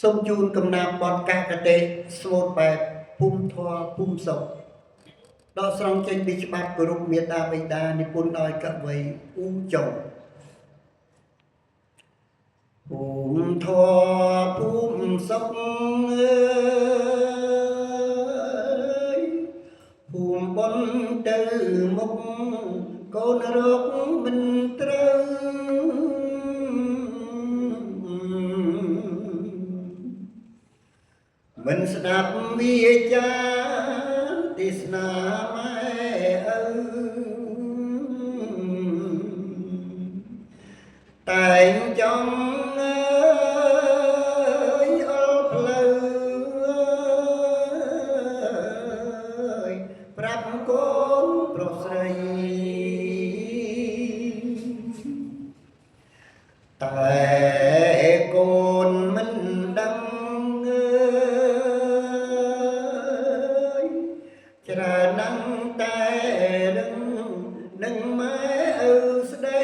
សូមជូនកំណាព្យបទកាកតេស្មូតបែបភូមិធម៌ភូមិសុខដកស្រង់ចេញពីច្បាប់គោរពមេត្តាបិតានិពន្ធដោយកវីអ៊ូចុងភូមិធម៌ភូមិសុខភូមិបនទៅមុខកូនរកមិនត្រូវមិនស្ដាប់វាចាទេសនាម៉ែឪតែងចង់អល់ផ្លូវប្រាប់កូនប្រុសស្រីតែកូនមិនដឹងច្រើនណាស់តែដឹងនឹងម៉ែឪស្ដី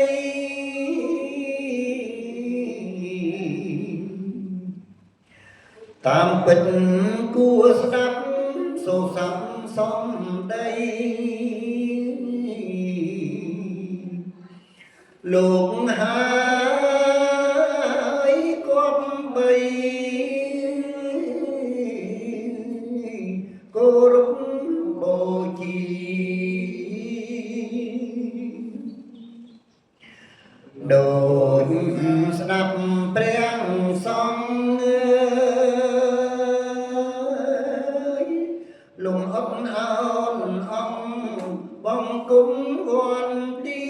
តាមពិតគួរស្ដាប់សូរស័ព្ទសំដីលោកហើយគប្បីគោរពបូជាដូចស្ដាប់ព្រះសង្ឃលំអត់អោនអង្គបង្គំវន្ទី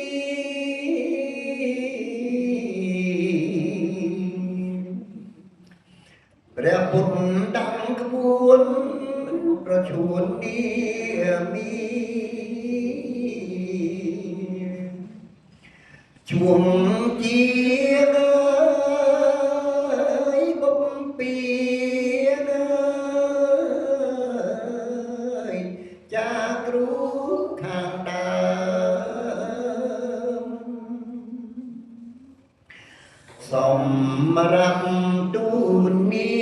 ព្រះពុទ្ធដាក់ក្បួនប្រជួននាមីជួងជាបំពីចាគ្រូខាងដើមសម្រាប់ទូនមា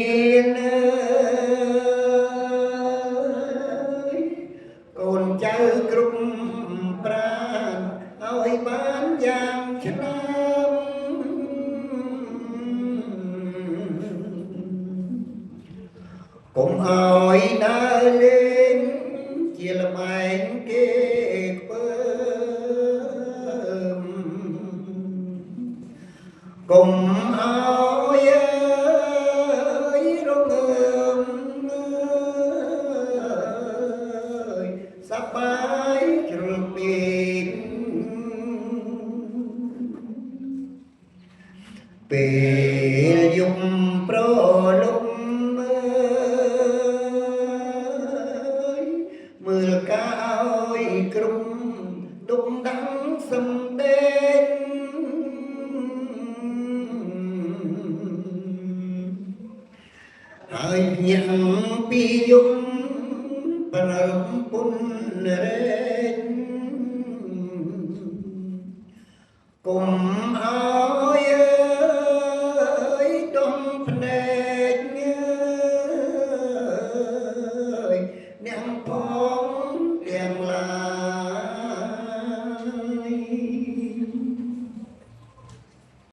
នកូនចៅគ្រប់ប្រាណឲ្យបានយ៉ាងឆ្នាំកុំឲ្យដើរលេងជាល្បែងគេខ្ពើមកុំឲ្យរងើមសប្បាយជ្រុលពេកពេលយំប្រលប់មើលកាយគ្រប់ដុំដាំងសំដែងហើយញាំពីយប់